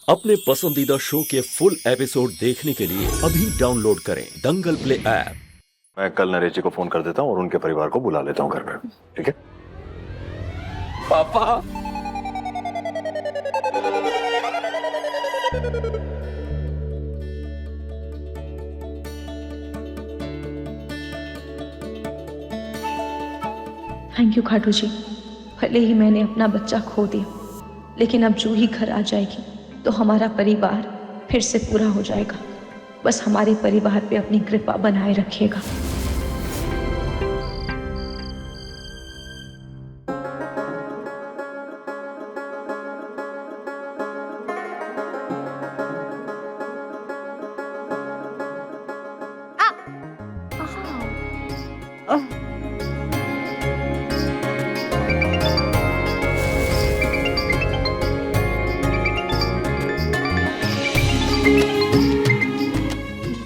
अपने पसंदीदा शो के फुल एपिसोड देखने के लिए अभी डाउनलोड करें दंगल प्ले ऐप। मैं कल नरेश जी को फोन कर देता हूँ और उनके परिवार को बुला लेता हूँ घर पे, ठीक है? पापा थैंक यू खाटू जी। भले ही मैंने अपना बच्चा खो दिया, लेकिन अब जूही घर आ जाएगी तो हमारा परिवार फिर से पूरा हो जाएगा। बस हमारे परिवार पे अपनी कृपा बनाए रखिएगा।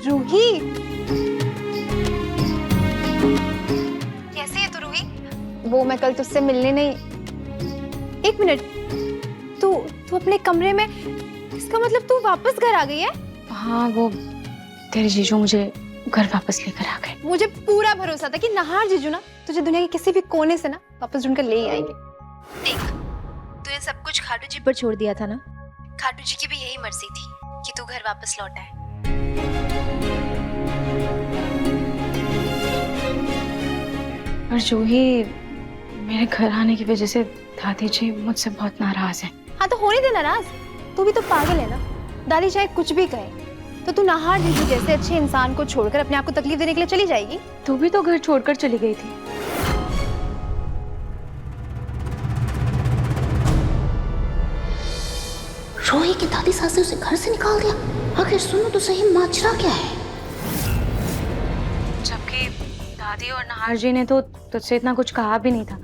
रूही, कैसी है तू रूही? वो मैं कल तुझसे मिलने नहीं। एक मिनट, तू तू अपने कमरे में? इसका मतलब तू वापस घर आ गई है? हाँ, वो तेरे जीजू मुझे घर वापस लेकर आ गए। मुझे पूरा भरोसा था कि नहार जीजू ना तुझे दुनिया के किसी भी कोने से ना वापस ढूंढ कर ले ही आएंगे। देख, तूने सब कुछ खाटू जी पर छोड़ दिया था ना। खाटू जी की भी यही मर्जी थी कि तू घर वापस लौट आए। और जूही, मेरे घर आने की वजह से दादी जी मुझसे बहुत नाराज हैं। हाँ तो होने दे नाराज। तू भी तो पागल है ना। दादी चाहे कुछ भी कहे तो तू नहार जीजू जैसे अच्छे इंसान को छोड़कर अपने आप को तकलीफ देने के लिए चली जाएगी? तू भी तो घर छोड़कर चली गई थी। रोही की दादी सास ने उसे घर से निकाल दिया। आखिर सुनो तो सही, माजरा क्या है? जबकि दादी और नहार जी ने तो तुझसे इतना कुछ कहा भी नहीं था,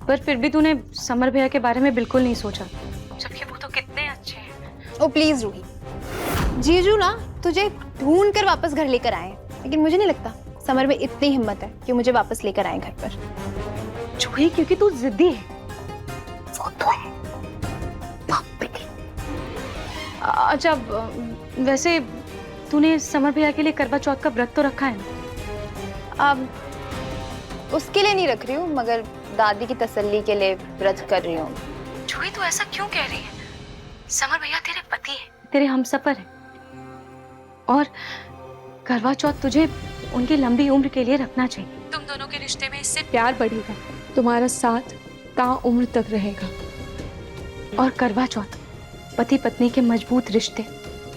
पर फिर भी तूने समर भैया के बारे में बिल्कुल नहीं सोचा, जबकि वो तो कितने अच्छे हैं। ओ प्लीज रूही, जीजू ना तुझे ढूंढ कर वापस घर लेकर आए, लेकिन मुझे नहीं लगता समर में इतनी हिम्मत है कि मुझे वापस लेकर आए घर पर। जूही, क्योंकि तू जिद्दी है। वो तो है। अच्छा, वैसे तूने समर भैया के लिए करवा चौथ का व्रत तो रखा है ना? अब उसके लिए नहीं रख रही हूँ, मगर दादी की तसल्ली के लिए व्रत कर रही हूँ। जूही, तू ऐसा क्यों कह रही है? समर भैया तेरे पति है, तेरे हमसफर है, और करवा चौथ तुझे उनकी लंबी उम्र के लिए रखना चाहिए। तुम दोनों के रिश्ते में इससे प्यार बढ़ेगा, तुम्हारा साथ ताउम्र तक रहेगा। और करवा चौथ पति पत्नी के मजबूत रिश्ते,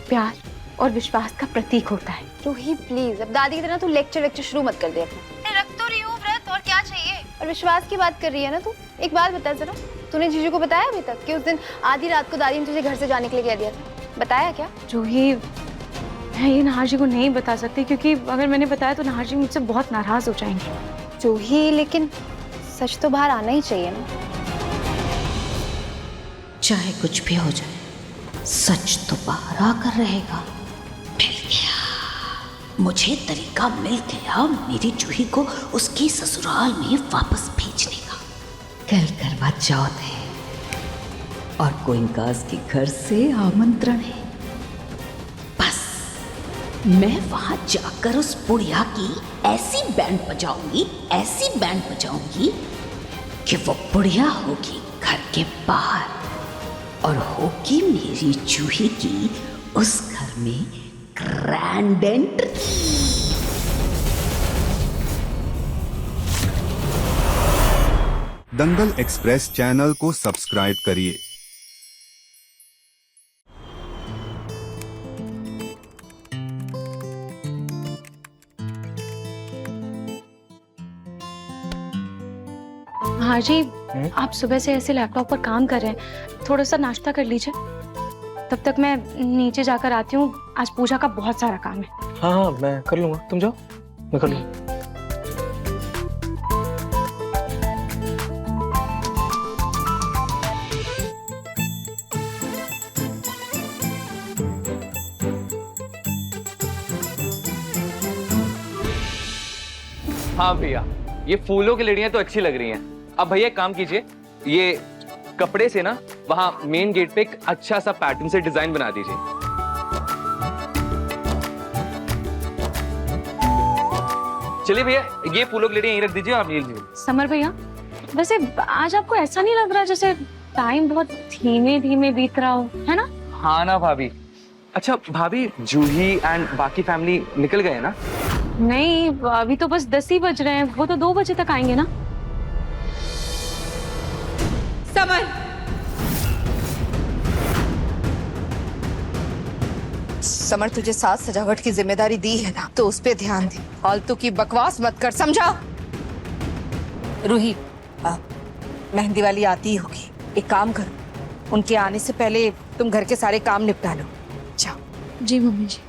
प्यार और विश्वास का प्रतीक होता है। रूही प्लीज, अब दादी की तरह तू लेक्चर शुरू मत कर दे अपना। रख तो रही हूँ व्रत, और क्या चाहिए? और विश्वास की बात कर रही है ना तू। एक बात बता जरा, तूने जीजू को बताया अभी तक कि उस दिन आधी रात को दादी ने तुझे घर से जाने के लिए कह दिया था? बताया क्या? जूही, मैं ये नहार जी को नहीं बता सकती, क्योंकि अगर मैंने बताया तो नहार जी मुझसे बहुत नाराज हो जाएंगे। जूही, लेकिन सच तो बाहर आना ही चाहिए ना। चाहे कुछ भी हो जाए, सच तो बाहर आकर रहेगा। मिल गया, मुझे तरीका मिल गया मेरी जूही को उसके ससुराल में वापस भेजने का। कल करवा चौथ है और गोइंकास के घर से आमंत्रण है। बस मैं वहां जाकर उस बुढ़िया की ऐसी बैंड बजाऊंगी कि वो बुढ़िया होगी घर के बाहर, और होगी मेरी जूही की उस घर में ग्रैंड एंट्री। दंगल एक्सप्रेस चैनल को सब्सक्राइब करिए। हाँ जी, आप सुबह से ऐसे लैपटॉप पर काम कर रहे हैं, थोड़ा सा नाश्ता कर लीजिए। तब तक मैं नीचे जाकर आती हूँ, आज पूजा का बहुत सारा काम है। हाँ हाँ, मैं कर लूंगा, तुम जाओ, मैं कर लूंगा। हाँ भैया, ये फूलों की लड़ियां तो अच्छी लग रही हैं। अब भैया एक काम कीजिए, ये कपड़े से ना वहाँ मेन गेट पे एक अच्छा सा पैटर्न से डिजाइन बना दीजिए। चलिए भैया, ये फूलों की लड़ियाँ यहीं रख दीजिए, आप ये लीजिए। समर भैया, वैसे आज आपको ऐसा नहीं लग रहा जैसे टाइम बहुत धीमे धीमे बीत रहा हो, है ना? हाँ ना भाभी। अच्छा भाभी, जूही एंड बाकी फैमिली निकल गए ना? नहीं, अभी तो बस 10 ही बज रहे हैं, वो तो 2 बजे तक आएंगे ना। समर, समर, तुझे साज सजावट की जिम्मेदारी दी है ना, तो उस पे ध्यान दे। फालतू की बकवास मत कर, समझा? रूही, मेहंदी वाली आती ही होगी, एक काम करो, उनके आने से पहले तुम घर के सारे काम निपटा लो। जाओ। जी मम्मी जी।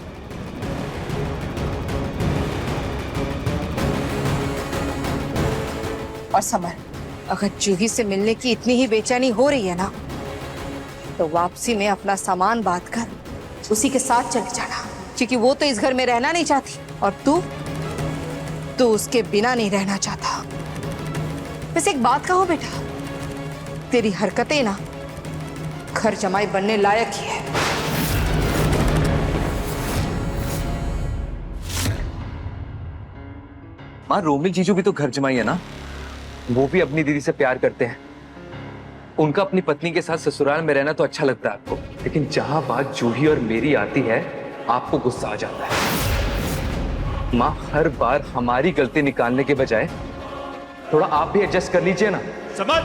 और समर, अगर जूही से मिलने की इतनी ही बेचैनी हो रही है ना, तो वापसी में अपना सामान बांध कर उसी के साथ चले जाना, क्योंकि वो तो इस घर में रहना नहीं चाहती और तू उसके बिना नहीं रहना चाहता। वैसे एक बात कहो बेटा, तेरी हरकतें ना घर जमाई बनने लायक ही है। माँ, रोमिल जीजू भी तो घर जमाई है ना, वो भी अपनी दीदी से प्यार करते हैं। उनका अपनी पत्नी के साथ ससुराल में रहना तो अच्छा लगता है आपको, लेकिन जहां बात जूही और मेरी आती है, आपको गुस्सा आ जाता है। माँ, हर बार हमारी गलती निकालने के बजाय थोड़ा आप भी एडजस्ट कर लीजिए ना। समर,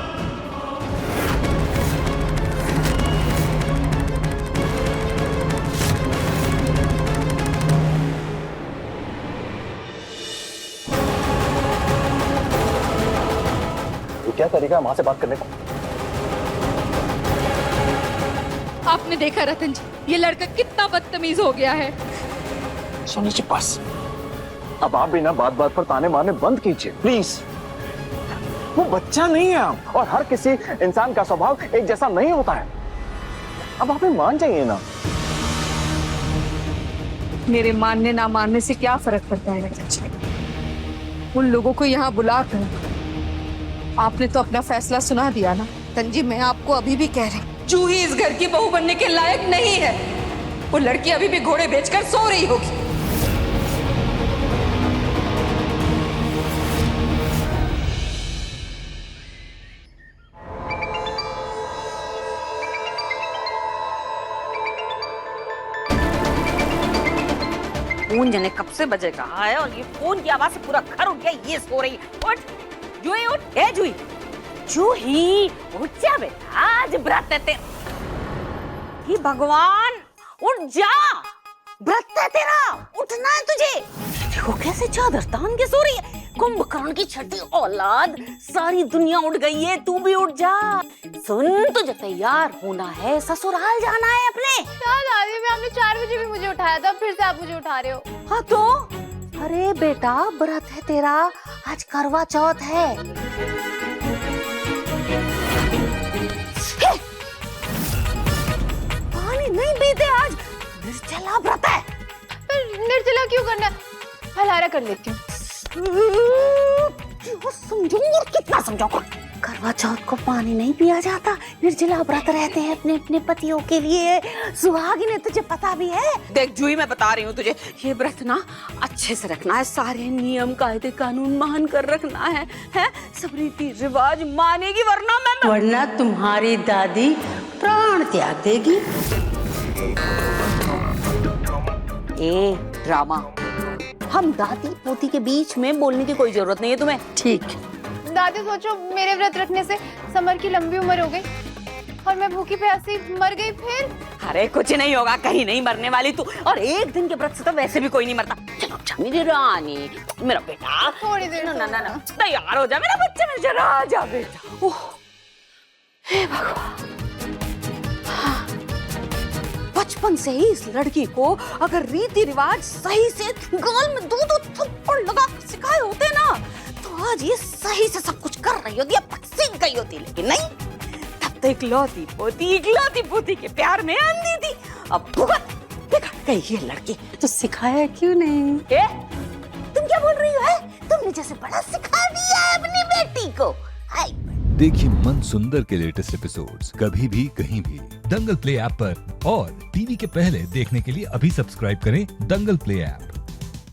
ये क्या तरीका है माँ से बात करने का? आपने देखा रतन जी, ये लड़का कितना बदतमीज हो गया है। सोनी जी बस, अब आप भी ना बात बात पर ताने मारने बंद कीजिए प्लीज। वो बच्चा नहीं है आप, और हर किसी इंसान का स्वभाव एक जैसा नहीं होता है। अब आप ही मान जाइए ना। मेरे मानने ना मानने से क्या फर्क पड़ता है रतन जी? उन लोगों को यहाँ बुला कर आपने तो अपना फैसला सुना दिया ना। तंजी, मैं आपको अभी भी कह रही, जूही इस घर की बहू बनने के लायक नहीं है। वो लड़की अभी भी घोड़े बेचकर सो रही होगी। फोन जने कब से बजे कहा है, और ये फोन की आवाज से पूरा घर उठ गया। ये सो रही है। उठ जूही, उठ। ए जूही, जूही उठ जा बेटा, आज व्रत है तेरा। हे भगवान, उठ जा, व्रत है तेरा, उठना है तुझे। देखो कैसे चादर तान के सो रही है। कुंभकर्ण की छठी औलाद, सारी दुनिया उठ गई है, तू भी उठ जा। सुन, तुझे तैयार होना है, ससुराल जाना है अपने। क्या दादी, मैं आपने 4 बजे भी मुझे उठाया था, फिर से आप मुझे उठा रहे हो। हाँ तो, अरे बेटा व्रत है तेरा, आज करवा चौथ है। पानी नहीं पीते आज, निर्जला व्रत है। निर्जला क्यों करना है? फलहारा कर लेती हूँ। समझो और कितना समझाऊंगा। करवा चौथ को पानी नहीं पिया जाता, निर्जला व्रत रहते हैं अपने अपने पतियों के लिए। सुहागिन, तुझे पता भी है। देख जूही, मैं बता रही हूँ तुझे, ये व्रत ना अच्छे से रखना है, सारे नियम कायदे कानून मान कर रखना है? सब रीति रिवाज मानेगी, वरना तुम्हारी दादी प्राण त्याग देगी। ए ड्रामा, हम दादी पोती के बीच में बोलने की कोई जरूरत नहीं है तुम्हें, ठीक? दादी, सोचो मेरे व्रत रखने से समर की लंबी उम्र हो गई और मैं भूखी प्यासी मर गई फिर। अरे कुछ नहीं होगा, कहीं नहीं मरने वाली तू, और एक दिन के व्रत से तो वैसे भी कोई नहीं मरता। चलो अच्छा मेरी रानी, मेरा बेटा, थोड़ी देर ना तैयार हो जा मेरा बच्चा, मेरा जरा आ जा बेटा। ओह हे भगवान, बचपन से ही इस लड़की को अगर रीति रिवाज सही से गाल में 2-2 थप्पड़ लगा सिखाए होते ना, तो आज ये सही से सब कुछ कर रही होती, अब सीख गई होती। लेकिन नहीं, तब तो इकलौती पोती के प्यार में अंधी थी। अब भुगत बिगड़ गई ये लड़की। तो सिखाया क्यों नहीं? तुम क्या बोल रही हो? तुमने जैसे बड़ा सिखा दिया है अपनी बेटी को। देखिए मन सुंदर के लेटेस्ट एपिसोड्स कभी भी कहीं भी दंगल प्ले ऐप पर, और टीवी के पहले देखने के लिए अभी सब्सक्राइब करें दंगल प्ले ऐप।